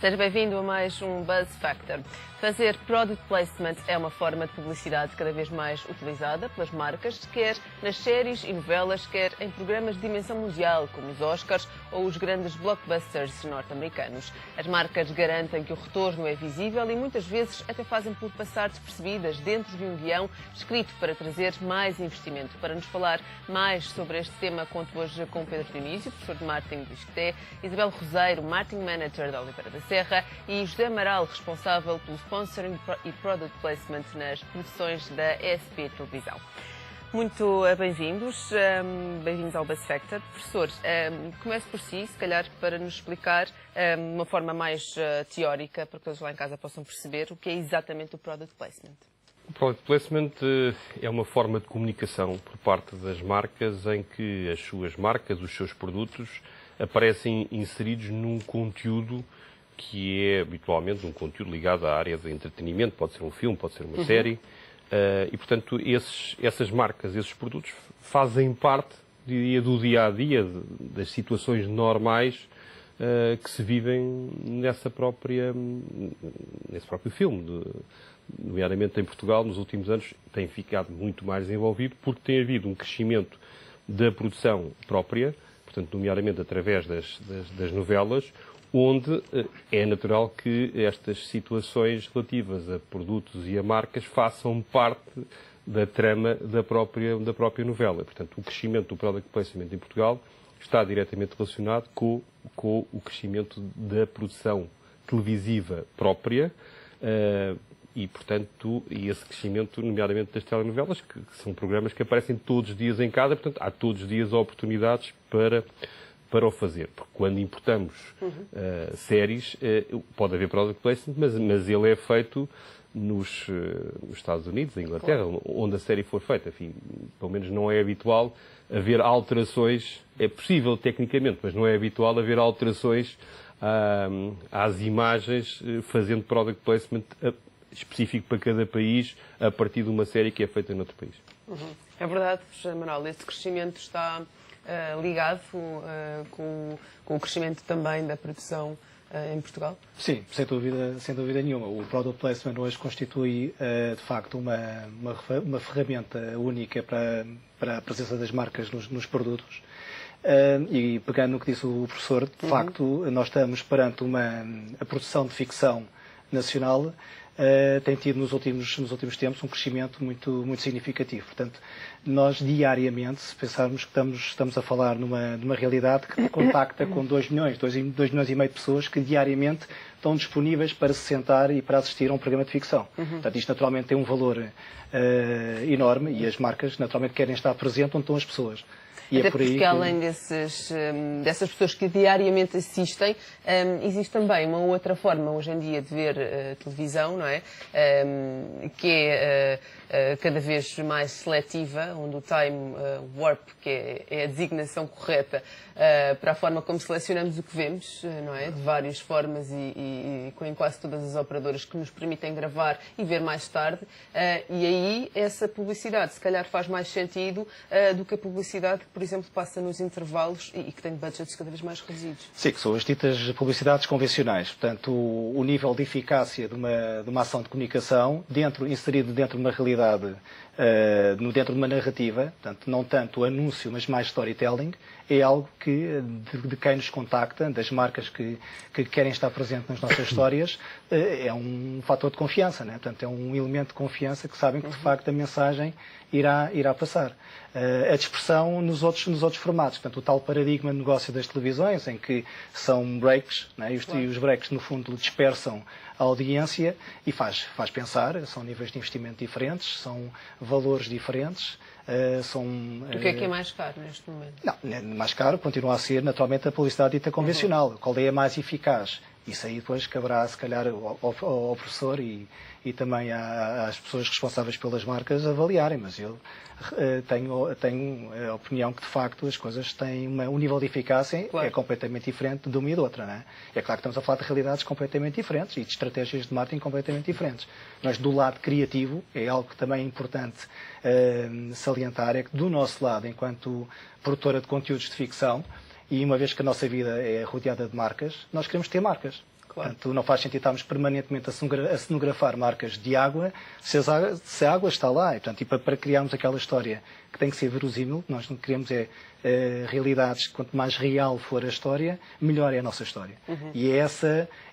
Seja bem-vindo a mais um Buzz Factor. Fazer product placement é uma forma de publicidade cada vez mais utilizada pelas marcas, quer nas séries e novelas, quer em programas de dimensão mundial, como os Oscars ou os grandes blockbusters norte-americanos. As marcas garantem que o retorno é visível e muitas vezes até fazem por passar despercebidas dentro de um guião escrito para trazer mais investimento. Para nos falar mais sobre este tema, conto hoje com Pedro Dionísio, professor de marketing do ISCTE, Isabel Roseiro, marketing manager da Oliveira da Serra, e José Amaral, responsável pelo sponsoring e product placement nas produções da ESP Televisão. Muito bem-vindos, bem-vindos ao Buzz Factor. Professor, comece por si, se calhar, para nos explicar de uma forma mais teórica, para que todos lá em casa possam perceber o que é exatamente o product placement. O product placement é uma forma de comunicação por parte das marcas em que as suas marcas, os seus produtos, aparecem inseridos num conteúdo que é habitualmente um conteúdo ligado à área de entretenimento, pode ser um filme, pode ser uma série, e portanto essas marcas, esses produtos fazem parte, diria, do dia-a-dia, das situações normais que se vivem nesse próprio filme. Nomeadamente em Portugal, nos últimos anos, tem ficado muito mais desenvolvido porque tem havido um crescimento da produção própria, portanto, nomeadamente através das novelas, onde é natural que estas situações relativas a produtos e a marcas façam parte da trama da própria novela. Portanto, o crescimento do product placement em Portugal está diretamente relacionado com o crescimento da produção televisiva própria e, portanto, esse crescimento, nomeadamente das telenovelas, que são programas que aparecem todos os dias em casa, portanto, há todos os dias oportunidades para o fazer. Porque quando importamos séries, pode haver product placement, mas ele é feito nos Estados Unidos, na Inglaterra, claro, onde a série for feita. Enfim, pelo menos não é habitual haver alterações, é possível tecnicamente, mas não é habitual haver alterações às imagens fazendo product placement específico para cada país a partir de uma série que é feita noutro país. É verdade, Manuel, esse crescimento está ligado com o crescimento também da produção em Portugal? Sim, sem dúvida nenhuma. O product placement hoje constitui, de facto, uma ferramenta única para a presença das marcas nos produtos. E pegando no que disse o professor, de facto, nós estamos perante a produção de ficção nacional tem tido nos últimos tempos um crescimento muito significativo. Portanto, nós diariamente, se pensarmos que estamos a falar numa realidade que contacta com 2 milhões e meio de pessoas que diariamente estão disponíveis para se sentar e para assistir a um programa de ficção. Portanto, isto naturalmente tem um valor enorme e as marcas naturalmente querem estar presentes onde estão as pessoas. E até porque, além dessas pessoas que diariamente assistem, existe também uma outra forma hoje em dia de ver televisão, não é? Que é cada vez mais seletiva, onde o time warp, que é a designação correta para a forma como selecionamos o que vemos, não é? De várias formas e com quase todas as operadoras que nos permitem gravar e ver mais tarde. E aí essa publicidade se calhar faz mais sentido do que a publicidade que, por exemplo, passa nos intervalos e que tem budgets cada vez mais reduzidos. Sim, que são as ditas publicidades convencionais. Portanto, o nível de eficácia de uma ação de comunicação inserido dentro de uma realidade, dentro de uma narrativa, portanto, não tanto o anúncio, mas mais storytelling, é algo que, de quem nos contacta, das marcas que querem estar presentes nas nossas histórias, é um fator de confiança, né? Portanto, é um elemento de confiança que sabem que, de facto, a mensagem irá passar. A dispersão nos outros formatos, portanto, o tal paradigma de negócio das televisões, em que são breaks, né? E os breaks, no fundo, dispersam a audiência e faz pensar, são níveis de investimento diferentes, são valores diferentes. O que é mais caro neste momento? Não, mais caro continua a ser, naturalmente, a publicidade dita convencional. Qual é a mais eficaz? Isso aí depois caberá, se calhar, ao professor e também às pessoas responsáveis pelas marcas avaliarem, mas eu tenho a opinião que, de facto, as coisas têm um nível de eficácia é completamente diferente de uma e de outra, não é? É claro que estamos a falar de realidades completamente diferentes e de estratégias de marketing completamente diferentes. Mas do lado criativo, é algo que também é importante salientar, é que do nosso lado, enquanto produtora de conteúdos de ficção, e uma vez que a nossa vida é rodeada de marcas, nós queremos ter marcas. Claro. Portanto, não faz sentido estarmos permanentemente a cenografar marcas de água se a água está lá. E, portanto, para criarmos aquela história que tem que ser verosímil, nós não queremos realidades, quanto mais real for a história, melhor é a nossa história. E é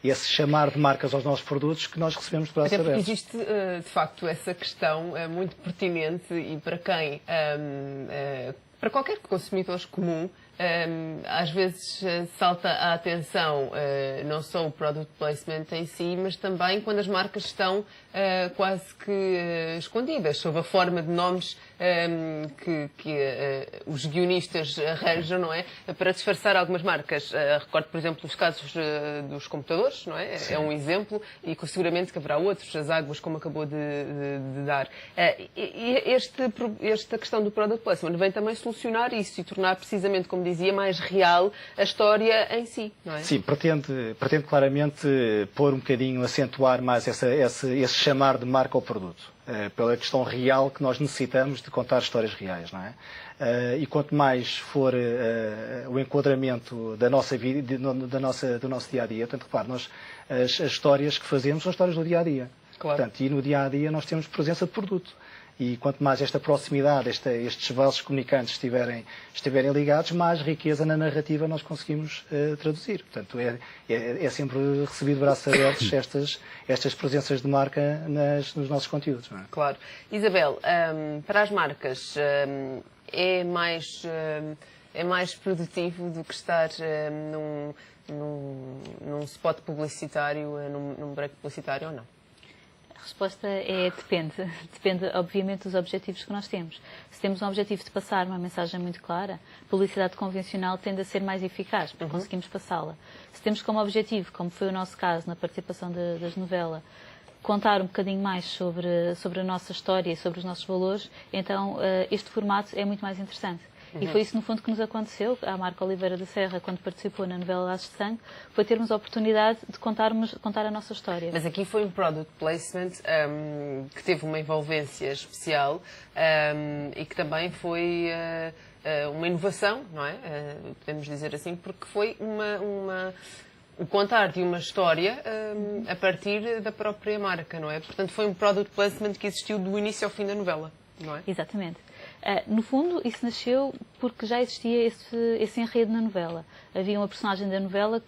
esse chamar de marcas aos nossos produtos que nós recebemos de braços abertos. Existe, de facto, essa questão muito pertinente e para quem, para qualquer consumidor comum, às vezes salta a atenção não só o product placement em si, mas também quando as marcas estão quase que escondidas, sob a forma de nomes que os guionistas arranjam, não é? Para disfarçar algumas marcas. Recordo, por exemplo, os casos dos computadores, não é? Sim. É um exemplo e seguramente que haverá outros, as águas, como acabou de dar. Esta questão do product placement vem também solucionar isso e tornar precisamente, como dizia, mais real a história em si, não é? Sim, pretende claramente pôr um bocadinho, acentuar mais esse chamar de marca ao produto. Pela questão real que nós necessitamos de contar histórias reais, não é? E quanto mais for o enquadramento da nossa vida, do nosso dia-a-dia, portanto, repare, as histórias que fazemos são histórias do dia-a-dia. Claro. Portanto, e no dia-a-dia nós temos presença de produto. E quanto mais esta proximidade, estes vasos comunicantes estiverem ligados, mais riqueza na narrativa nós conseguimos traduzir. Portanto, é sempre recebido de braços abertos estas presenças de marca nos nossos conteúdos. Não é? Claro. Isabel, para as marcas, é mais produtivo do que estar num spot publicitário, num break publicitário ou não? A resposta é depende. Depende, obviamente, dos objetivos que nós temos. Se temos um objetivo de passar uma mensagem muito clara, a publicidade convencional tende a ser mais eficaz, porque conseguimos passá-la. Se temos como objetivo, como foi o nosso caso na participação das novelas, contar um bocadinho mais sobre a nossa história e sobre os nossos valores, então este formato é muito mais interessante. E foi isso, no fundo, que nos aconteceu à marca Oliveira da Serra, quando participou na novela Laços de Sangue, foi termos a oportunidade de contar a nossa história. Mas aqui foi um product placement que teve uma envolvência especial e que também foi uma inovação, não é? Podemos dizer assim, porque foi o contar de uma história a partir da própria marca, não é? Portanto, foi um product placement que existiu do início ao fim da novela, não é? Exatamente. No fundo, isso nasceu porque já existia esse enredo na novela. Havia uma personagem da novela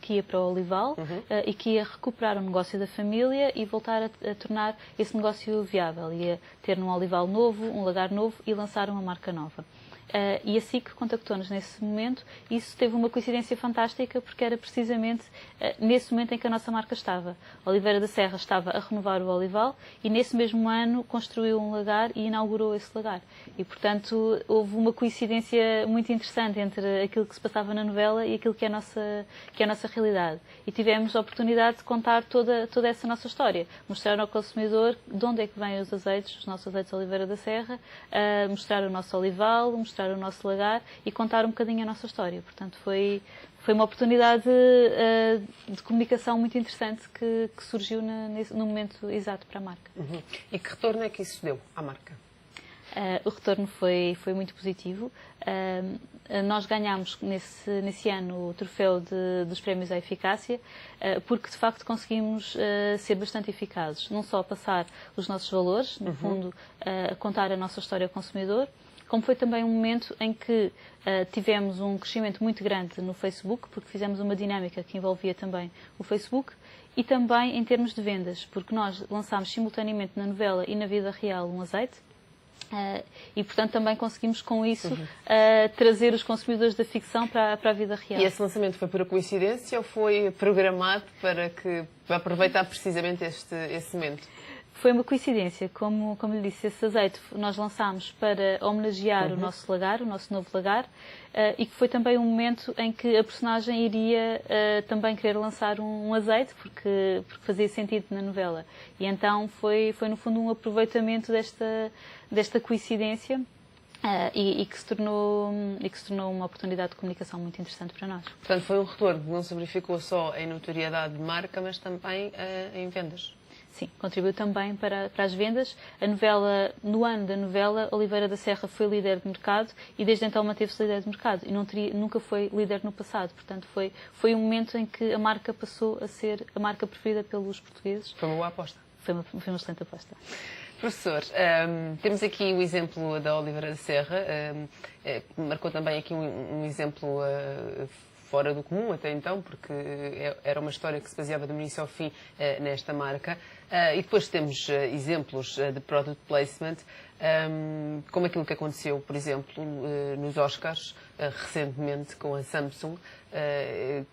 que ia para o Olival e que ia recuperar o negócio da família e voltar a tornar esse negócio viável. Ia ter um Olival novo, um lagar novo e lançar uma marca nova. E a SIC contactou-nos nesse momento e isso teve uma coincidência fantástica porque era precisamente nesse momento em que a nossa marca estava. Oliveira da Serra estava a renovar o Olival e nesse mesmo ano construiu um lagar e inaugurou esse lagar. E, portanto, houve uma coincidência muito interessante entre aquilo que se passava na novela e aquilo que é a nossa realidade. E tivemos a oportunidade de contar toda essa nossa história. Mostrar ao consumidor de onde é que vêm os azeites, os nossos azeites Oliveira da Serra, mostrar o nosso Olival, mostrar o nosso lagar e contar um bocadinho a nossa história. Portanto, foi uma oportunidade de comunicação muito interessante que surgiu no momento exato para a marca. E que retorno é que isso deu à marca? O retorno foi muito positivo. Nós ganhámos nesse ano o troféu dos prémios à eficácia, porque de facto conseguimos ser bastante eficazes. Não só passar os nossos valores, no fundo, contar a nossa história ao consumidor, como foi também um momento em que tivemos um crescimento muito grande no Facebook, porque fizemos uma dinâmica que envolvia também o Facebook, e também em termos de vendas, porque nós lançámos simultaneamente na novela e na vida real um azeite, e portanto também conseguimos com isso trazer os consumidores da ficção para a vida real. E esse lançamento foi por coincidência ou foi programado para aproveitar precisamente esse momento? Foi uma coincidência, como lhe disse, esse azeite nós lançámos para homenagear o nosso lagar, o nosso novo lagar, e que foi também um momento em que a personagem iria também querer lançar um azeite, porque fazia sentido na novela. E então foi no fundo um aproveitamento desta coincidência e que se tornou uma oportunidade de comunicação muito interessante para nós. Portanto, foi um retorno que não se verificou só em notoriedade de marca, mas também em vendas. Sim, contribuiu também para as vendas. A novela, no ano da novela, Oliveira da Serra foi líder de mercado e desde então manteve-se líder de mercado e nunca foi líder no passado. Portanto, foi um momento em que a marca passou a ser a marca preferida pelos portugueses. Foi uma boa aposta. Foi uma excelente aposta. Professor, temos aqui o exemplo da Oliveira da Serra, marcou também aqui um exemplo fora do comum até então, porque era uma história que se baseava do início ao fim nesta marca. E depois temos exemplos de product placement, como aquilo que aconteceu, por exemplo, nos Oscars, recentemente com a Samsung,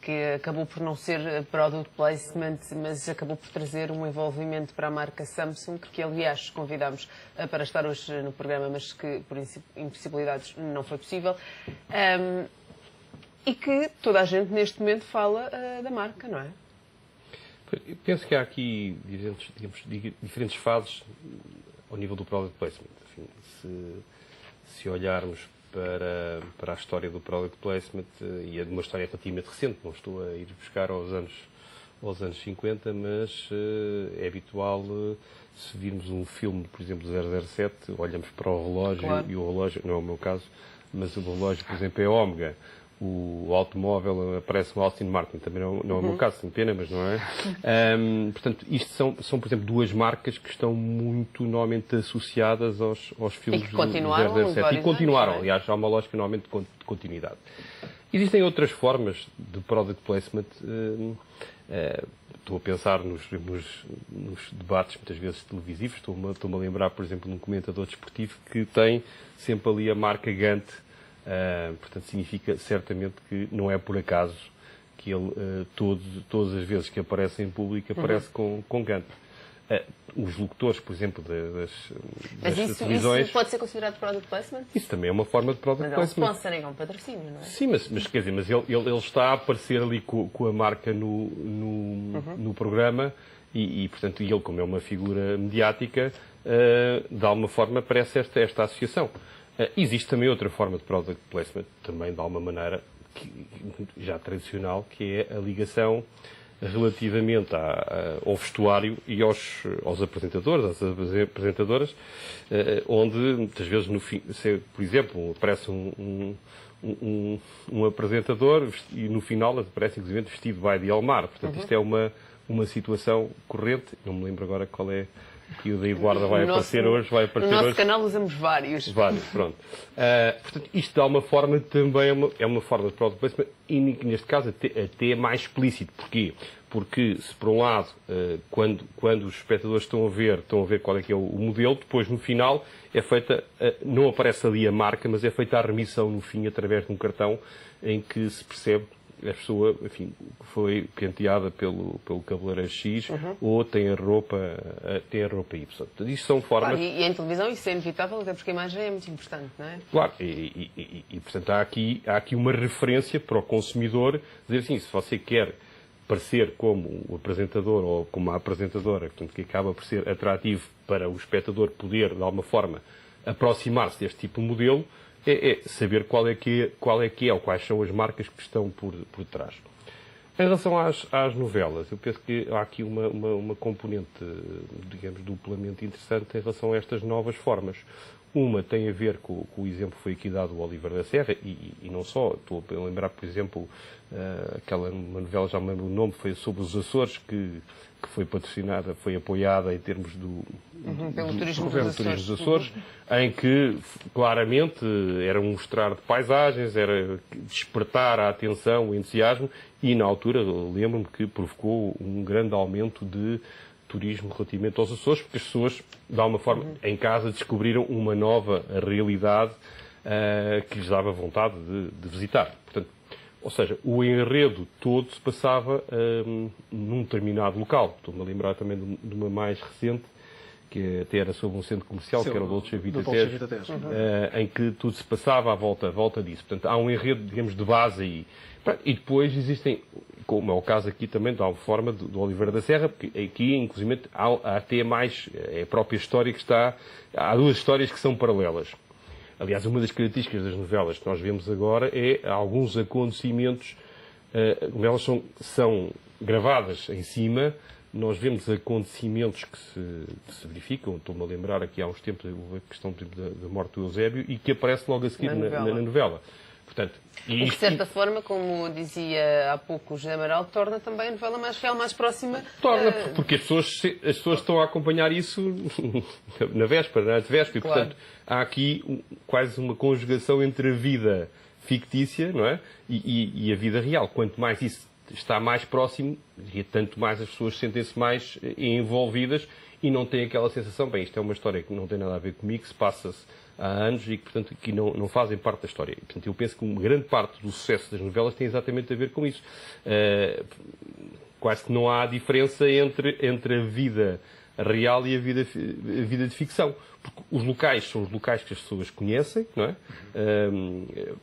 que acabou por não ser product placement, mas acabou por trazer um envolvimento para a marca Samsung, que aliás convidámos para estar hoje no programa, mas que por impossibilidades não foi possível. E que toda a gente neste momento fala da marca, não é? Eu penso que há aqui diferentes fases ao nível do product placement. Enfim, se olharmos para a história do product placement, e é de uma história relativamente recente, não estou a ir buscar aos anos 50, mas é habitual, se virmos um filme, por exemplo, do 007, olhamos para o relógio, claro. E o relógio, não é o meu caso, mas o relógio, por exemplo, é Omega. O automóvel aparece um Aston Martin, também não é o meu caso, sem pena, mas não é. Portanto, isto são, por exemplo, duas marcas que estão muito normalmente associadas aos filmes do 007. E continuaram, aliás, há uma lógica normalmente de continuidade. Existem outras formas de product placement. Estou a pensar nos debates, muitas vezes televisivos. Estou-me a lembrar, por exemplo, de um comentador desportivo que tem sempre ali a marca Gantt. Portanto, significa certamente que não é por acaso que ele, todas as vezes que aparece em público, aparece com Gantt. Os locutores, por exemplo, das televisões... Isso pode ser considerado product placement? Isso também é uma forma de product placement. Mas é um sponsoring, é um patrocínio, não é? Sim, mas quer dizer, ele está a aparecer ali com a marca no programa e, portanto, ele, como é uma figura mediática, de alguma forma parece esta associação. Existe também outra forma de product placement, também de alguma maneira, já tradicional, que é a ligação relativamente ao vestuário e aos apresentadores, às apresentadoras, onde muitas vezes, por exemplo, aparece um apresentador e no final aparece inclusive vestido by de Almar. Portanto, isto é uma situação corrente. Não me lembro agora qual é. Que o da Eduarda vai aparecer hoje. No nosso canal usamos vários. Vários, pronto. Portanto, isto de alguma forma também é uma forma de product placement e, neste caso, até é mais explícito. Porquê? Porque, se por um lado, quando os espectadores estão a ver qual é que é o modelo, depois, no final, é feita, não aparece ali a marca, mas é feita a remissão no fim, através de um cartão, em que se percebe a pessoa, enfim, foi penteada pelo cabeleireiro X ou tem a roupa Y. Portanto, isto são formas... Claro, e em televisão isso é inevitável, até porque a imagem é muito importante, não é? Claro, e portanto há aqui uma referência para o consumidor, dizer assim, se você quer parecer como o apresentador ou como a apresentadora, portanto, que acaba por ser atrativo para o espectador poder, de alguma forma, aproximar-se deste tipo de modelo, é saber qual é que é ou quais são as marcas que estão por trás. Em relação às novelas, eu penso que há aqui uma componente, digamos, duplamente interessante em relação a estas novas formas. Uma tem a ver com o exemplo que foi aqui dado do Oliveira da Serra, e não só. Estou a lembrar, por exemplo, uma novela, já me lembro o nome, foi sobre os Açores, que foi patrocinada, foi apoiada em termos pelo turismo dos Açores, em que claramente era um mostrar de paisagens, era despertar a atenção, o entusiasmo, e na altura lembro-me que provocou um grande aumento de turismo relativamente aos Açores, porque as pessoas, de alguma forma, em casa descobriram uma nova realidade que lhes dava vontade de visitar. Portanto, ou seja, o enredo todo se passava num determinado local. Estou-me a lembrar também de uma mais recente, que até era sobre um centro comercial, que era o Dolce Vita Tejo, em que tudo se passava à volta disso. Portanto, há um enredo, digamos, de base aí. E depois existem, como é o caso aqui também, de alguma forma, do Oliveira da Serra, porque aqui, inclusive, há até mais, é a própria história que está... Há duas histórias que são paralelas. Aliás, uma das características das novelas que nós vemos agora é alguns acontecimentos, elas são gravadas em cima, nós vemos acontecimentos que se verificam. Estou-me a lembrar aqui há uns tempos a questão da morte do Eusébio e que aparece logo a seguir na novela. Portanto, o que, de certa forma, como dizia há pouco o José Amaral, torna também a novela mais real, mais próxima. Torna, porque as pessoas estão a acompanhar isso na véspera, na antevéspera, e, portanto, há aqui quase uma conjugação entre a vida fictícia, não é? E a vida real. Quanto mais isso está mais próximo, tanto mais as pessoas sentem-se mais envolvidas e não têm aquela sensação, bem, isto é uma história que não tem nada a ver comigo, que se passa-se há anos e que, portanto, que não fazem parte da história. E, portanto, eu penso que uma grande parte do sucesso das novelas tem exatamente a ver com isso. Quase que não há diferença entre a vida real e a vida de ficção. Porque os locais são os locais que as pessoas conhecem, não é?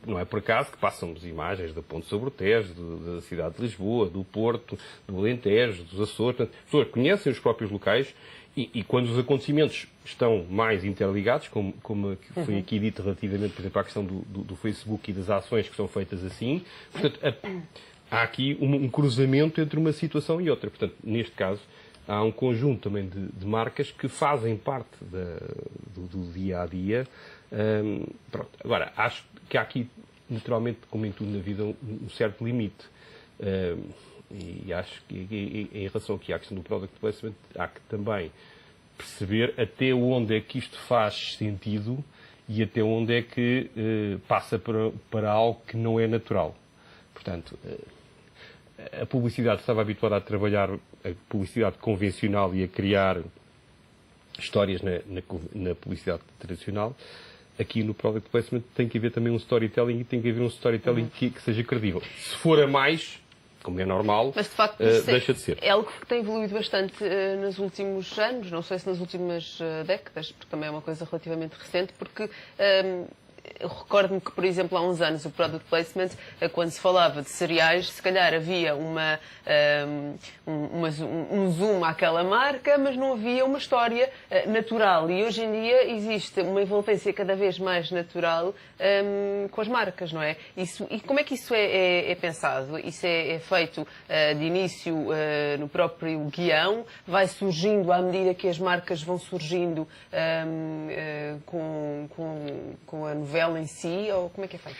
Não é por acaso que passamos imagens da Ponte sobre o Tejo, da cidade de Lisboa, do Porto, do Alentejo, dos Açores. Portanto, as pessoas conhecem os próprios locais e quando os acontecimentos estão mais interligados, como foi aqui dito relativamente, por exemplo, à questão do Facebook e das ações que são feitas assim, portanto, há aqui um cruzamento entre uma situação e outra. Portanto, neste caso, há um conjunto também de marcas que fazem parte do dia-a-dia. Pronto. Agora, acho que há aqui, naturalmente, como em tudo na vida, um certo limite. E acho que, em relação aqui à questão do product placement, há que também perceber até onde é que isto faz sentido e até onde é que passa para algo que não é natural. Portanto, a publicidade estava habituada a trabalhar a publicidade convencional e a criar histórias na publicidade tradicional. Aqui no Product Placement tem que haver também um storytelling e tem que haver um storytelling que seja credível. Se for a mais, como é normal, mas de facto deixa de ser. É algo que tem evoluído bastante nos últimos anos, não sei se nas últimas décadas, porque também é uma coisa relativamente recente, porque eu recordo-me que, por exemplo, há uns anos o Product Placement, quando se falava de cereais, se calhar havia um zoom àquela marca, mas não havia uma história natural. E hoje em dia existe uma envolvência cada vez mais natural com as marcas, não é? E como é que isso é pensado? Isso é feito de início no próprio guião? Vai surgindo à medida que as marcas vão surgindo com a novela em si, ou como é que é feito?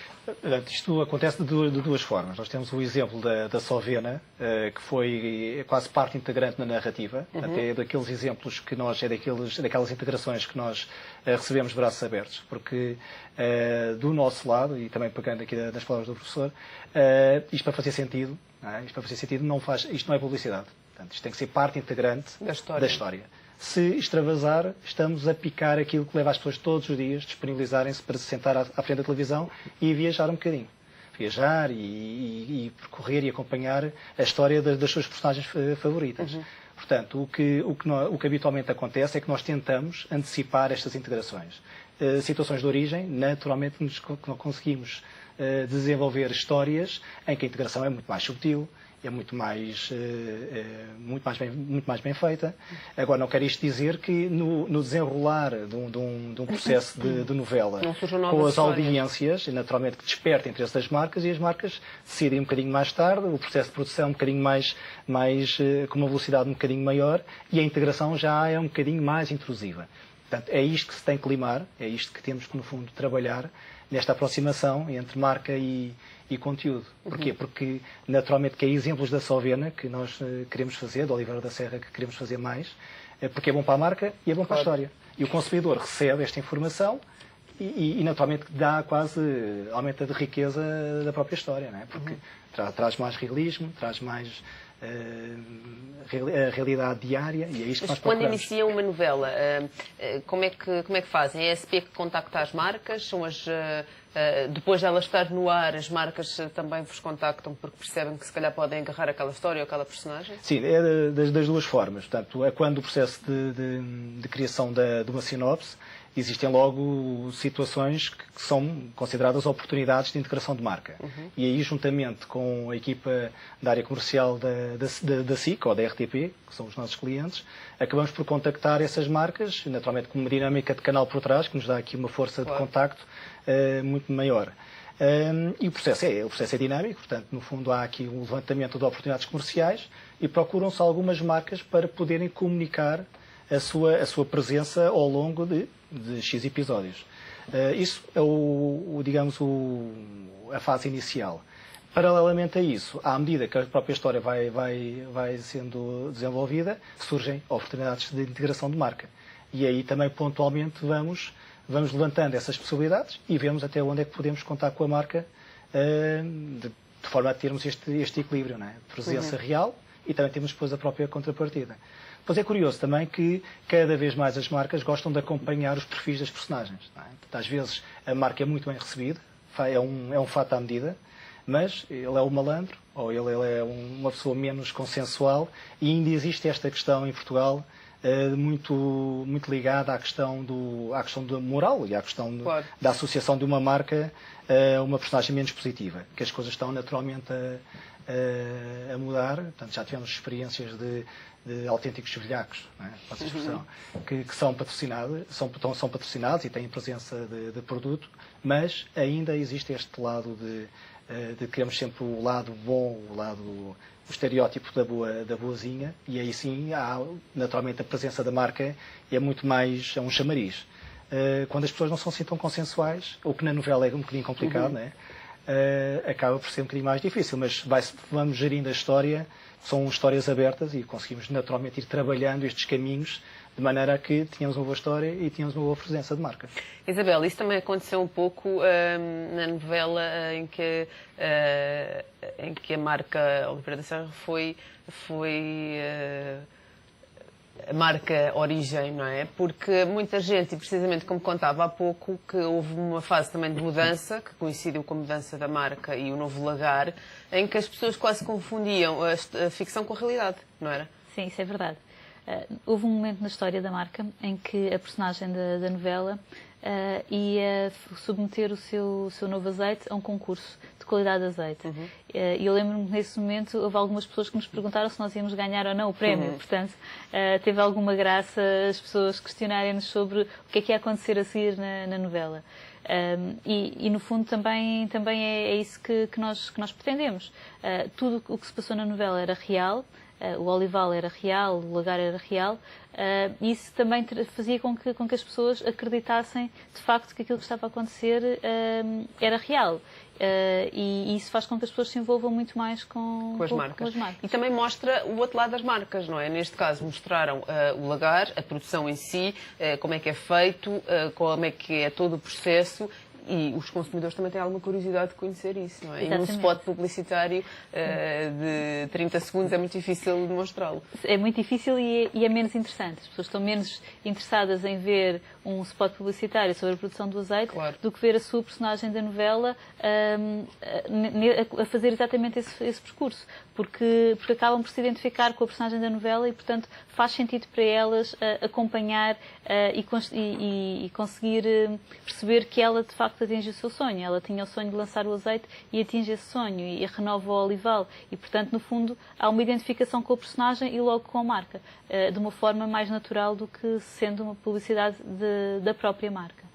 Isto acontece de duas formas. Nós temos o exemplo da Sovena, que foi quase parte integrante na narrativa, até daqueles exemplos que nós, daquelas integrações que nós recebemos de braços abertos, porque do nosso lado, e também pegando aqui das palavras do professor, isto para fazer sentido, isto não é publicidade. Portanto, isto tem que ser parte integrante da história. Se extravasar, estamos a picar aquilo que leva as pessoas todos os dias a disponibilizarem-se para se sentar à frente da televisão e viajar um bocadinho. Viajar e percorrer e acompanhar a história das suas personagens favoritas. Portanto, o que habitualmente acontece é que nós tentamos antecipar estas integrações. Situações de origem, naturalmente, conseguimos desenvolver histórias em que a integração é muito mais subtil, é muito mais bem feita. Agora, não quero isto dizer que no desenrolar de um processo de novela com as audiências, e naturalmente que desperta interesse das marcas, e as marcas decidem um bocadinho mais tarde, o processo de produção um bocadinho mais com uma velocidade um bocadinho maior, e a integração já é um bocadinho mais intrusiva. Portanto, é isto que se tem que limar, é isto que temos que, no fundo, trabalhar nesta aproximação entre marca e conteúdo. Porquê? Porque, naturalmente, que há exemplos da Sovena que nós queremos fazer, de Oliveira da Serra, que queremos fazer mais, porque é bom para a marca e é bom para a história. E o consumidor recebe esta informação e naturalmente, aumenta a riqueza da própria história, não é? Porque traz mais realismo, traz mais a realidade diária, e é isto que nós procuramos. Quando iniciam uma novela, como é que fazem? É a SP que contacta as marcas? São depois de ela estar no ar, as marcas também vos contactam porque percebem que se calhar podem agarrar aquela história ou aquela personagem? Sim, é das duas formas. Portanto, é quando o processo de criação de uma sinopse, existem logo situações que são consideradas oportunidades de integração de marca. E aí, juntamente com a equipa da área comercial da SIC, ou da RTP, que são os nossos clientes, acabamos por contactar essas marcas, naturalmente com uma dinâmica de canal por trás, que nos dá aqui uma força de contacto muito maior. E o processo é dinâmico, portanto, no fundo há aqui um levantamento de oportunidades comerciais e procuram-se algumas marcas para poderem comunicar a sua presença ao longo de X episódios. Isso é a fase inicial. Paralelamente a isso, à medida que a própria história vai sendo desenvolvida, surgem oportunidades de integração de marca. E aí também pontualmente vamos levantando essas possibilidades e vemos até onde é que podemos contar com a marca de forma a termos este equilíbrio, não é? Presença real e também temos depois a própria contrapartida. Pois é curioso também que cada vez mais as marcas gostam de acompanhar os perfis das personagens. Não é? Às vezes a marca é muito bem recebida, é um fato à medida, mas ele é o malandro ou ele é uma pessoa menos consensual e ainda existe esta questão em Portugal muito ligada à questão da moral e à questão da associação de uma marca a uma personagem menos positiva, que as coisas estão naturalmente a mudar. Portanto, já tivemos experiências de autênticos velhacos, não é? Passa a expressão, que são patrocinados e têm presença de produto, mas ainda existe este lado de queremos sempre o lado bom, o estereótipo da boazinha, e aí sim há naturalmente a presença da marca é muito mais, é um chamariz. Quando as pessoas não são assim tão consensuais, o que na novela é um bocadinho complicado, não é? Acaba por ser um bocadinho mais difícil, mas vamos gerindo a história, são histórias abertas e conseguimos naturalmente ir trabalhando estes caminhos de maneira a que tínhamos uma boa história e tínhamos uma boa presença de marca. Isabel, isso também aconteceu um pouco na novela em que a marca Oliveira da Serra foi a marca origem, não é? Porque muita gente, e precisamente como contava há pouco, que houve uma fase também de mudança, que coincidiu com a mudança da marca e o novo lagar, em que as pessoas quase confundiam a ficção com a realidade, não era? Sim, isso é verdade. Houve um momento na história da marca em que a personagem da novela ia submeter o seu novo azeite a um concurso de qualidade de azeite. E eu lembro-me que nesse momento houve algumas pessoas que nos perguntaram se nós íamos ganhar ou não o prémio. Portanto, teve alguma graça as pessoas questionarem-nos sobre o que ia acontecer a seguir na novela. E no fundo também é isso que nós pretendemos. Tudo o que se passou na novela era real. O olival era real, o lagar era real, e isso também fazia com que as pessoas acreditassem de facto que aquilo que estava a acontecer era real. E isso faz com que as pessoas se envolvam muito mais com as marcas. E também mostra o outro lado das marcas, não é? Neste caso mostraram o lagar, a produção em si, como é que é feito, como é que é todo o processo. E os consumidores também têm alguma curiosidade de conhecer isso, não é? Exatamente. E num spot publicitário de 30 segundos é muito difícil demonstrá-lo. É muito difícil e é menos interessante. As pessoas estão menos interessadas em ver um spot publicitário sobre a produção do azeite do que ver a sua personagem da novela a fazer exatamente esse percurso. Porque acabam por se identificar com a personagem da novela e, portanto, faz sentido para elas acompanhar e conseguir perceber que ela, de facto, atinge o seu sonho. Ela tinha o sonho de lançar o azeite e atinge esse sonho e renova o olival. E, portanto, no fundo, há uma identificação com a personagem e logo com a marca, de uma forma mais natural do que sendo uma publicidade da própria marca.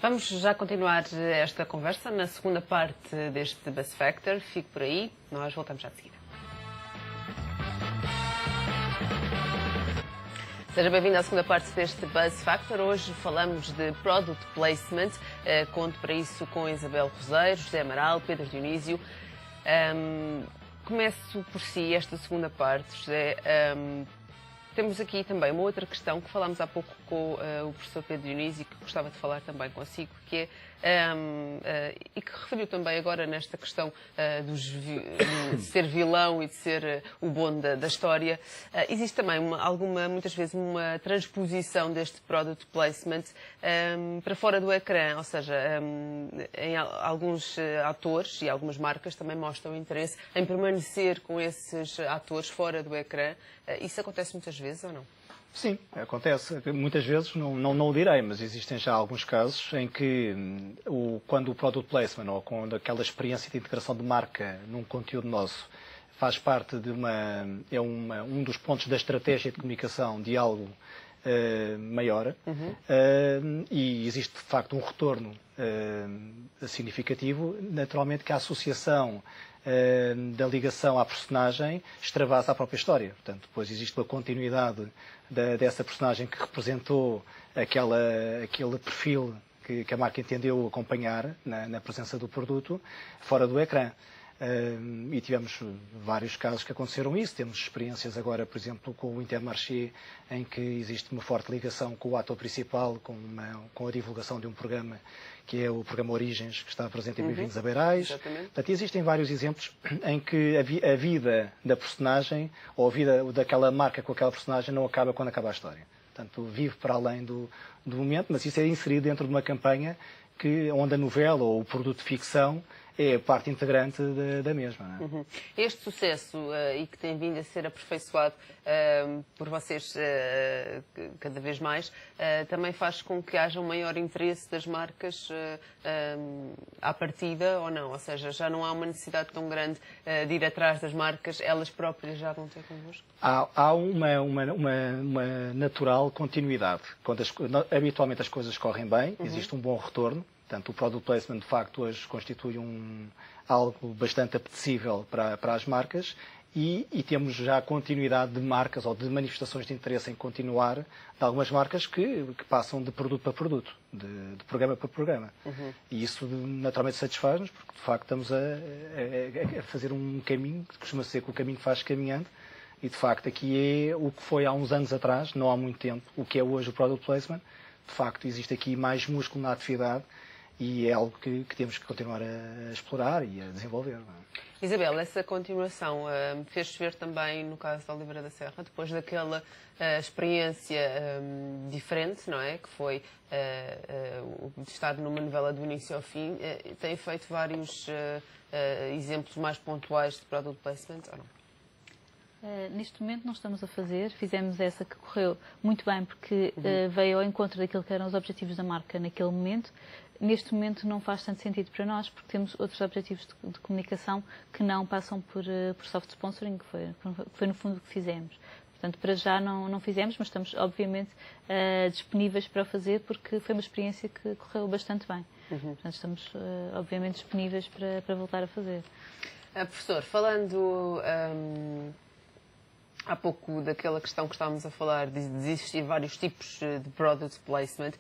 Vamos já continuar esta conversa na segunda parte deste Buzz Factor. Fique por aí, nós voltamos já de seguida. Seja bem-vindo à segunda parte deste Buzz Factor. Hoje falamos de Product Placement. Conto para isso com Isabel Roseiro, José Amaral, Pedro Dionísio. Começo por si esta segunda parte, José. Temos aqui também uma outra questão que falámos há pouco com o professor Pedro Dionísio, que gostava de falar também consigo, que e que referiu também agora nesta questão de ser vilão e de ser o bom da história. Existe também muitas vezes uma transposição deste product placement para fora do ecrã, ou seja, em alguns atores e algumas marcas também mostram interesse em permanecer com esses atores fora do ecrã. Isso acontece muitas vezes ou não? Sim, acontece. Muitas vezes, não o direi, mas existem já alguns casos em que quando o product placement ou quando aquela experiência de integração de marca num conteúdo nosso faz parte de um dos pontos da estratégia de comunicação de algo maior e existe de facto um retorno significativo. Naturalmente que a associação da ligação à personagem extravasa a própria história. Portanto, depois existe uma continuidade dessa personagem que representou aquele perfil que a marca entendeu acompanhar na presença do produto fora do ecrã. E tivemos vários casos que aconteceram isso. Temos experiências agora, por exemplo, com o Intermarché, em que existe uma forte ligação com o ator principal, com a divulgação de um programa, que é o programa Origens, que está presente em Bem-vindos a Beirais. Portanto, existem vários exemplos em que a vida da personagem, ou a vida daquela marca com aquela personagem, não acaba quando acaba a história. Portanto, vive para além do momento, mas isso é inserido dentro de uma campanha onde a novela ou o produto de ficção é parte integrante da mesma. Não é? Este sucesso e que tem vindo a ser aperfeiçoado por vocês cada vez mais, também faz com que haja um maior interesse das marcas à partida ou não? Ou seja, já não há uma necessidade tão grande de ir atrás das marcas, elas próprias já vão ter convosco? Há uma natural continuidade. Habitualmente as coisas correm bem, existe um bom retorno. Portanto, o product placement, de facto, hoje constitui algo bastante apetecível para as marcas e temos já continuidade de marcas ou de manifestações de interesse em continuar de algumas marcas que passam de produto para produto, de programa para programa. E isso naturalmente satisfaz-nos porque, de facto, estamos a fazer um caminho, que costuma ser que o caminho faz caminhando, e, de facto, aqui é o que foi há uns anos atrás, não há muito tempo, o que é hoje o product placement. De facto, existe aqui mais músculo na atividade. E é algo que temos que continuar a explorar e a desenvolver. Não é? Isabel, essa continuação fez-se ver também no caso da Oliveira da Serra, depois daquela experiência diferente, não é? Que foi de estar numa novela do início ao fim. Tem feito vários exemplos mais pontuais de product placement, ou não? Neste momento não estamos a fazer, fizemos essa que correu muito bem porque veio ao encontro daquilo que eram os objetivos da marca naquele momento. Neste momento não faz tanto sentido para nós porque temos outros objetivos de comunicação que não passam por soft sponsoring, que foi no fundo o que fizemos. Portanto, para já não fizemos, mas estamos obviamente disponíveis para o fazer porque foi uma experiência que correu bastante bem. Portanto, estamos obviamente disponíveis para voltar a fazer. Professor, falando há pouco daquela questão que estávamos a falar, de existir vários tipos de product placement,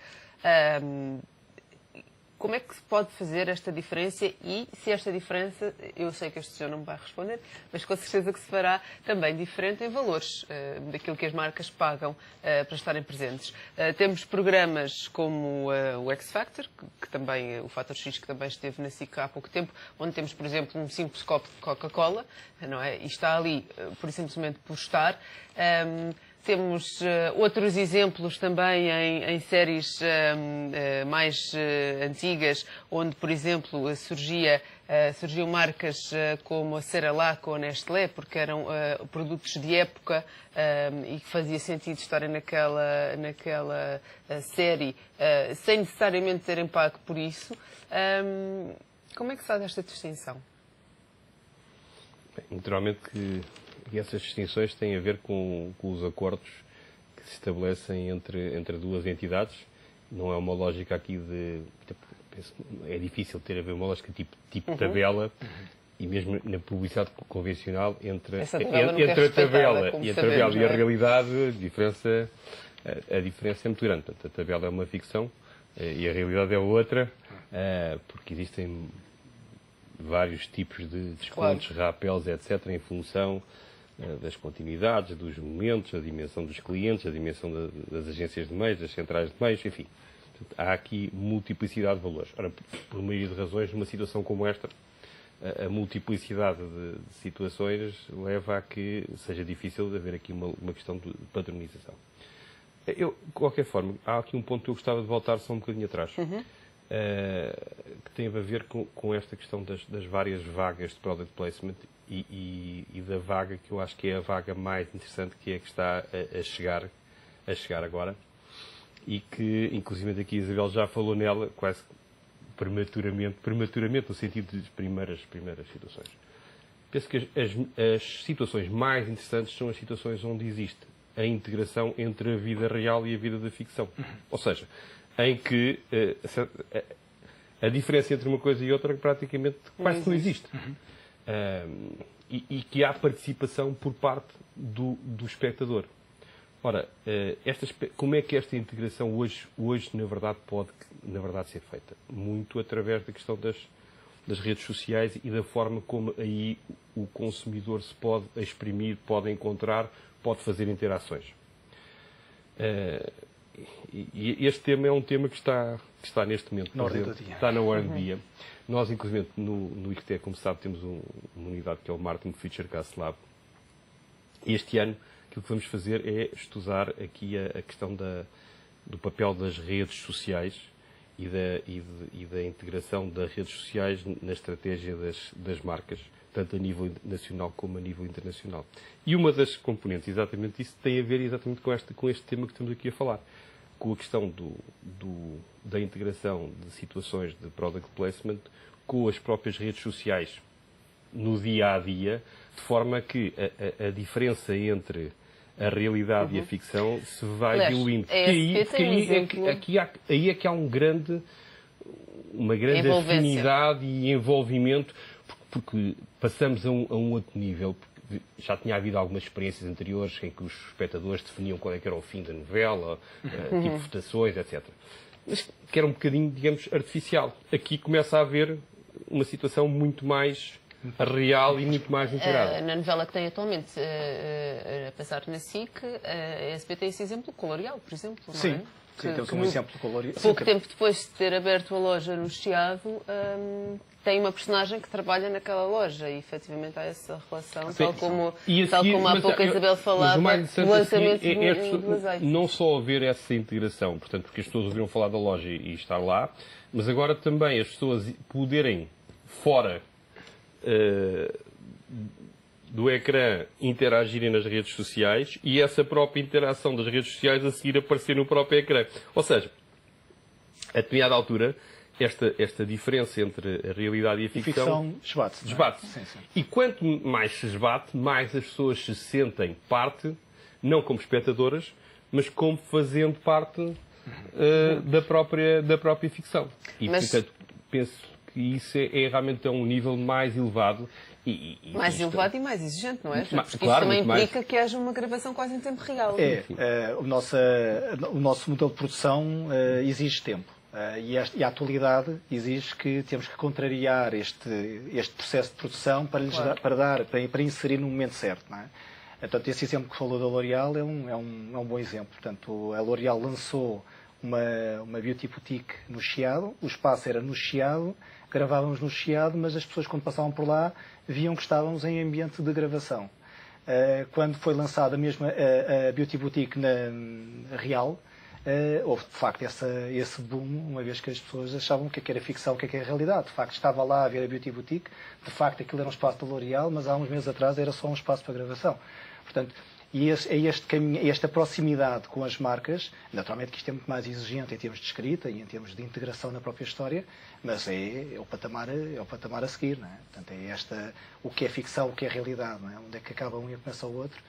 como é que se pode fazer esta diferença e se esta diferença, eu sei que este senhor não me vai responder, mas com certeza que se fará também diferente em valores daquilo que as marcas pagam para estarem presentes. Temos programas como o X Factor, que também, o Fator X, que também esteve na SIC há pouco tempo, onde temos, por exemplo, um simples copo de Coca-Cola, não é? E está ali, por simplesmente por estar. Temos outros exemplos também em séries mais antigas, onde, por exemplo, surgiam marcas como a Cerelac ou a Nestlé, porque eram produtos de época e que fazia sentido estarem naquela série, sem necessariamente terem pago por isso. Como é que se faz esta distinção? Bem, naturalmente que essas distinções têm a ver com os acordos que se estabelecem entre duas entidades. Não é uma lógica aqui é difícil ter a ver uma lógica tipo tabela, e mesmo na publicidade convencional entre a tabela e a realidade a diferença é muito grande. Portanto, a tabela é uma ficção e a realidade é outra, porque existem vários tipos de descontos, rapéis, etc., em função das continuidades, dos momentos, a dimensão dos clientes, a dimensão das agências de meios, das centrais de meios, enfim. Portanto, há aqui multiplicidade de valores. Ora, por maioria de razões, numa situação como esta, a multiplicidade de situações leva a que seja difícil de haver aqui uma questão de padronização. De qualquer forma, há aqui um ponto que eu gostava de voltar só um bocadinho atrás. Que tem a ver com esta questão das várias vagas de product placement e da vaga que eu acho que é a vaga mais interessante, que é a que está a chegar agora, e que, inclusive, aqui a Isabel já falou nela, quase prematuramente no sentido de primeiras situações. Penso que as situações mais interessantes são as situações onde existe a integração entre a vida real e a vida da ficção. Ou seja, em que a diferença entre uma coisa e outra praticamente quase não existe. E que há participação por parte do espectador. Ora, como é que esta integração hoje na verdade, pode ser feita? Muito através da questão das redes sociais e da forma como aí o consumidor se pode exprimir, pode encontrar, pode fazer interações. E este tema é um tema que está neste momento está na ordem do dia. Nós, inclusive, no ICTE, como sabe, temos uma unidade que é o Marketing Futurecast Lab. Este ano, aquilo que vamos fazer é estudar aqui a questão do papel das redes sociais e da integração das redes sociais na estratégia das marcas, tanto a nível nacional como a nível internacional. E uma das componentes, exatamente isso, tem a ver exatamente com este tema que estamos aqui a falar, com a questão da integração de situações de product placement com as próprias redes sociais no dia-a-dia, de forma que a diferença entre a realidade e a ficção se vai diluindo. Aí é que há uma grande afinidade e envolvimento, porque passamos a um outro nível. Já tinha havido algumas experiências anteriores em que os espectadores definiam qual é que era o fim da novela, tipo votações, etc. Mas que era um bocadinho, digamos, artificial. Aqui começa a haver uma situação muito mais real e muito mais integrada. Na novela que tem atualmente a passar na SIC, a SBT tem esse exemplo com o L'Oréal, por exemplo. Sim. Não é? Sim, temos um exemplo com o L'Oréal. Pouco tempo depois de ter aberto a loja no Chiado, tem uma personagem que trabalha naquela loja e efetivamente há essa relação, Sim. tal como há pouco a Isabel falava do lançamento do azeite. Não só haver essa integração, portanto, porque as pessoas ouviram falar da loja e estar lá, mas agora também as pessoas poderem, fora do ecrã, interagirem nas redes sociais e essa própria interação das redes sociais a seguir aparecer no próprio ecrã. Ou seja, a determinada altura, esta diferença entre a realidade e a ficção esbate-se. Sim, sim. E quanto mais se esbate, mais as pessoas se sentem parte, não como espectadoras, mas como fazendo parte da própria ficção. E, portanto, penso que isso é realmente a um nível mais elevado. Mais elevado e mais exigente, não é? Porque claro, isso também implica mais... que haja uma gravação quase em tempo real. O nosso modelo de produção exige tempo. E a atualidade exige que temos que contrariar este processo de produção para inserir no momento certo. Não é? Portanto, esse exemplo que falou da L'Oréal é um bom exemplo. Portanto, a L'Oréal lançou uma beauty boutique no Chiado, o espaço era no Chiado, gravávamos no Chiado, mas as pessoas quando passavam por lá viam que estávamos em ambiente de gravação. Quando foi lançada mesmo a beauty boutique na Real, houve de facto esse boom, uma vez que as pessoas achavam o que era ficção, o que era realidade. De facto, estava lá a ver a beauty boutique, de facto aquilo era um espaço da L'Oréal, mas há uns meses atrás era só um espaço para gravação. Portanto, esta proximidade com as marcas, naturalmente que isto é muito mais exigente em termos de escrita e em termos de integração na própria história, mas é o patamar a seguir, não é? Portanto, o que é ficção, o que é realidade, não é? Onde é que acaba um e começa o outro,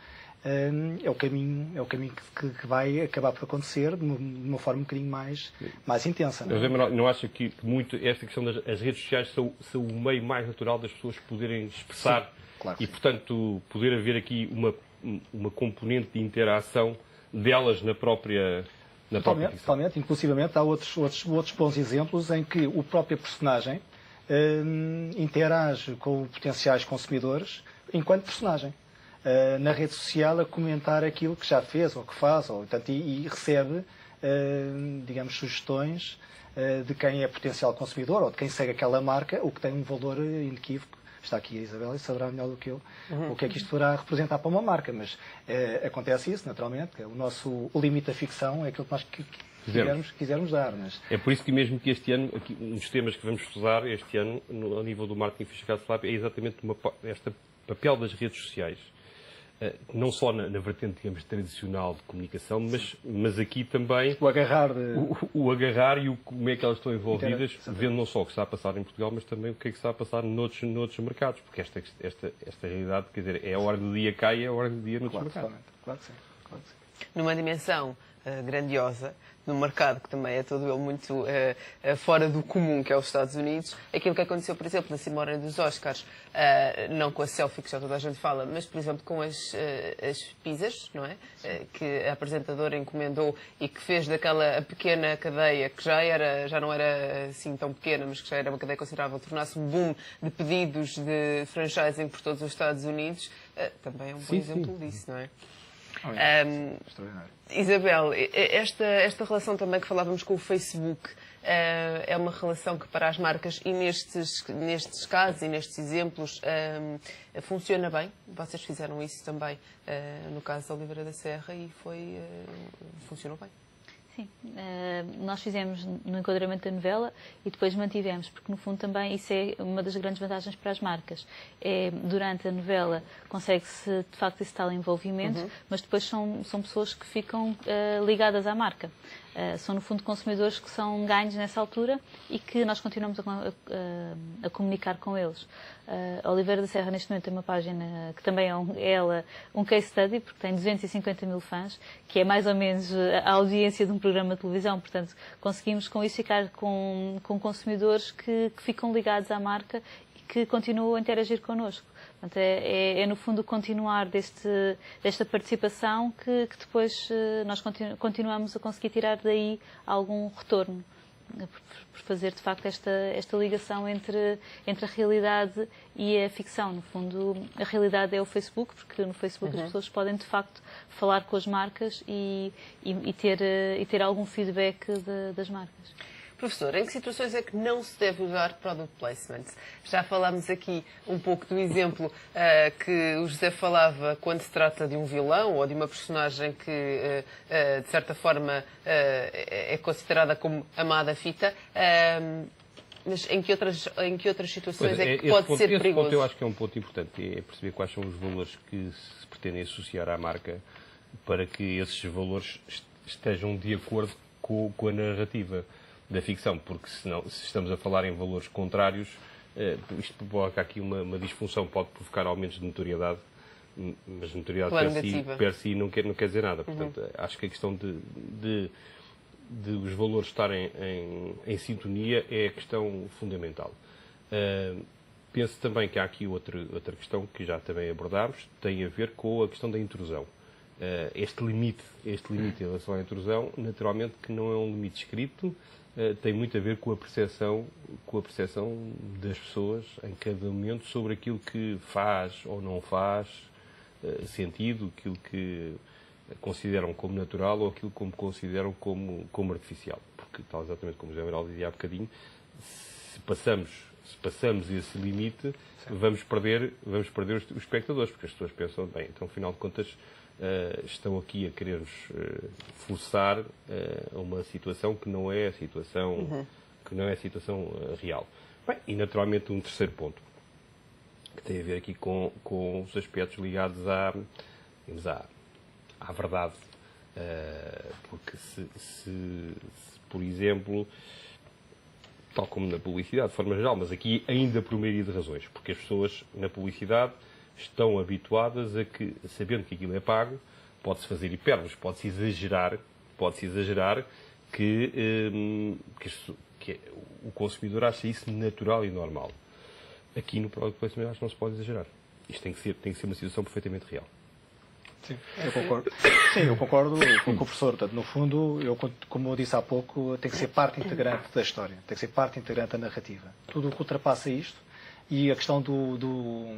é o caminho que vai acabar por acontecer de uma forma um bocadinho mais intensa. Não é? Não acha que muito esta questão das redes sociais são o meio mais natural das pessoas poderem expressar? Sim, claro e, portanto, poder haver aqui uma componente de interação delas na própria ficção. Totalmente. Inclusivamente há outros bons exemplos em que o próprio personagem interage com potenciais consumidores enquanto personagem. Na rede social a comentar aquilo que já fez ou que faz, e recebe, digamos, sugestões de quem é potencial consumidor ou de quem segue aquela marca, o que tem um valor inequívoco. Está aqui a Isabel e saberá melhor do que eu o que é que isto poderá representar para uma marca, mas acontece isso, naturalmente. O limite da ficção é aquilo que nós quisermos dar. Mas... É por isso que mesmo que este ano, um dos temas que vamos estudar este ano, ao nível do Marketing Futurecast Lab, é exatamente este papel das redes sociais. Não só na vertente, digamos, tradicional de comunicação, mas aqui também o agarrar e como é que elas estão envolvidas, vendo não só o que está a passar em Portugal, mas também o que é que está a passar noutros mercados, porque esta realidade, quer dizer, é a hora do dia cá e é a hora do dia noutros mercados. Claro que sim. Numa dimensão grandiosa, num mercado que também é todo ele muito fora do comum, que é os Estados Unidos. Aquilo que aconteceu, por exemplo, na cerimónia dos Oscars, não com a selfie que já toda a gente fala, mas, por exemplo, com as pizzas, não é? Que a apresentadora encomendou e que fez daquela pequena cadeia, que já não era assim tão pequena, mas que já era uma cadeia considerável, tornasse um boom de pedidos de franchising por todos os Estados Unidos, também é um bom exemplo disso, não é? Extraordinário. Isabel, esta relação também que falávamos com o Facebook é uma relação que para as marcas e nestes casos e nestes exemplos funciona bem. Vocês fizeram isso também no caso da Oliveira da Serra e funcionou bem. Sim, nós fizemos no enquadramento da novela e depois mantivemos, porque no fundo também isso é uma das grandes vantagens para as marcas. Durante a novela consegue-se de facto esse tal envolvimento, mas depois são pessoas que ficam ligadas à marca. São no fundo consumidores que são ganhos nessa altura e que nós continuamos a comunicar com eles. A Oliveira da Serra neste momento tem uma página que também é um case study, porque tem 250 mil fãs, que é mais ou menos a audiência de um programa de televisão. Portanto, conseguimos com isso ficar com consumidores que ficam ligados à marca e que continuam a interagir connosco. Portanto, é no fundo o continuar desta participação que depois nós continuamos a conseguir tirar daí algum retorno, por fazer de facto esta ligação entre a realidade e a ficção. No fundo, a realidade é o Facebook, porque no Facebook as pessoas podem de facto falar com as marcas e ter algum feedback das marcas. Professor, em que situações é que não se deve usar product placement? Já falámos aqui um pouco do exemplo que o José falava quando se trata de um vilão ou de uma personagem que, de certa forma, é considerada como amada à fita. Mas em que outras situações é que pode ser perigoso? Esse ponto eu acho que é um ponto importante, é perceber quais são os valores que se pretendem associar à marca para que esses valores estejam de acordo com a narrativa da ficção, porque senão, se estamos a falar em valores contrários, isto provoca aqui uma disfunção, pode provocar aumentos de notoriedade, mas notoriedade per si não quer dizer nada. Portanto, acho que a questão de os valores estarem em sintonia é a questão fundamental. Penso também que há aqui outra questão que já também abordámos, tem a ver com a questão da intrusão. Este limite em relação à intrusão, naturalmente que não é um limite escrito, tem muito a ver com a percepção das pessoas em cada momento sobre aquilo que faz ou não faz sentido, aquilo que consideram como natural ou aquilo que consideram como artificial. Porque, tal exatamente como o José Manuel dizia há bocadinho, se passamos esse limite, vamos perder os espectadores, porque as pessoas pensam, bem, então, afinal de contas, estão aqui a querer-nos forçar a uma situação que não é a situação, real. Bem, e naturalmente um terceiro ponto, que tem a ver aqui com os aspectos ligados à verdade. Porque se, por exemplo, tal como na publicidade, de forma geral, mas aqui ainda por maioria de razões, porque as pessoas na publicidade estão habituadas a que, sabendo que aquilo é pago, pode-se fazer hipérboles, pode-se exagerar que o consumidor acha isso natural e normal. Aqui no product placement acho que não se pode exagerar. Isto tem que ser uma situação perfeitamente real. Sim, eu concordo. Sim, eu concordo com o professor. Portanto, no fundo, como eu disse há pouco, tem que ser parte integrante da história, tem que ser parte integrante da narrativa. Tudo o que ultrapassa isto e a questão do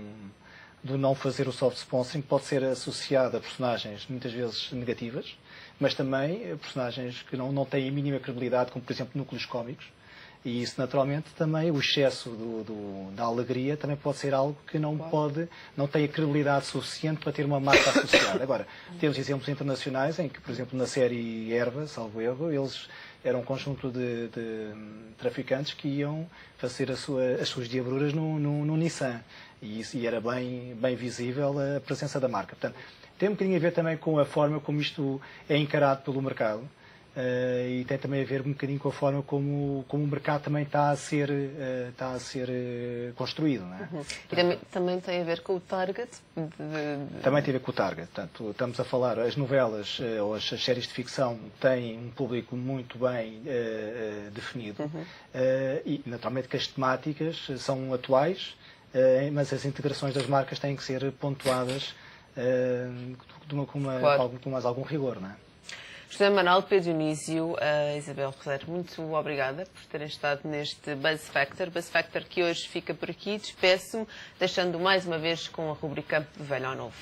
não fazer o soft sponsoring pode ser associado a personagens muitas vezes negativas, mas também a personagens que não têm a mínima credibilidade, como por exemplo núcleos cómicos. E isso, naturalmente, também, o excesso da alegria também pode ser algo que não tem a credibilidade suficiente para ter uma marca associada. Agora, temos exemplos internacionais em que, por exemplo, na série Erva, salvo erro, eles eram um conjunto de traficantes que iam fazer as suas diabruras no Nissan. E era bem visível a presença da marca. Portanto, tem um bocadinho a ver também com a forma como isto é encarado pelo mercado. e tem também a ver um bocadinho com a forma como o mercado também está a ser construído. Não é? E também tem a ver com o target? Também tem a ver com o target. Portanto, estamos a falar, as novelas ou as séries de ficção têm um público muito bem definido e, naturalmente, que as temáticas são atuais, mas as integrações das marcas têm que ser pontuadas com mais algum rigor. Não é? José Manuel, Pedro Dionísio, Isabel Rosário, muito obrigada por terem estado neste Buzz Factor. Buzz Factor que hoje fica por aqui. Despeço-me, deixando mais uma vez com a rubrica de Velho ao Novo.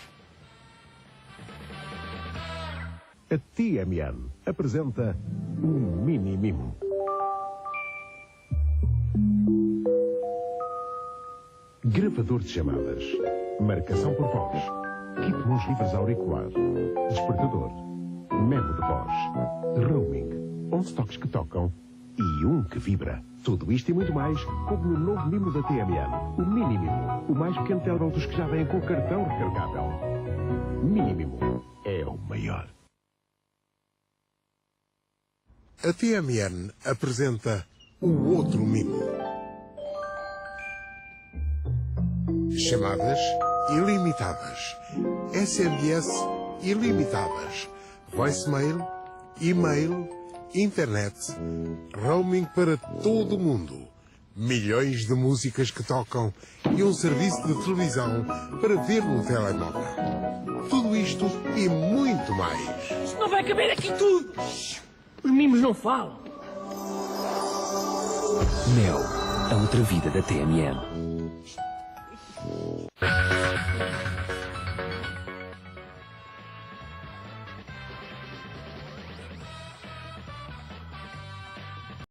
A TMN apresenta um mini mimo. Gravador de chamadas, marcação por voz, kit mãos livres auricular, despertador, memo de voz, roaming, 11 toques que tocam e um que vibra. Tudo isto e muito mais, como no novo mimo da TMN, o Mini Mimo, o mais pequeno telemóvel dos que já vêm com cartão recargável. Mini Mimo é o maior. A TMN apresenta o outro mimo. Chamadas ilimitadas, SMS ilimitadas, voicemail, e-mail, internet, roaming para todo o mundo, milhões de músicas que tocam e um serviço de televisão para ver no telemóvel. Tudo isto e muito mais. Isto não vai caber aqui tudo! Os mimos não falam. Mel, a outra vida da TMN.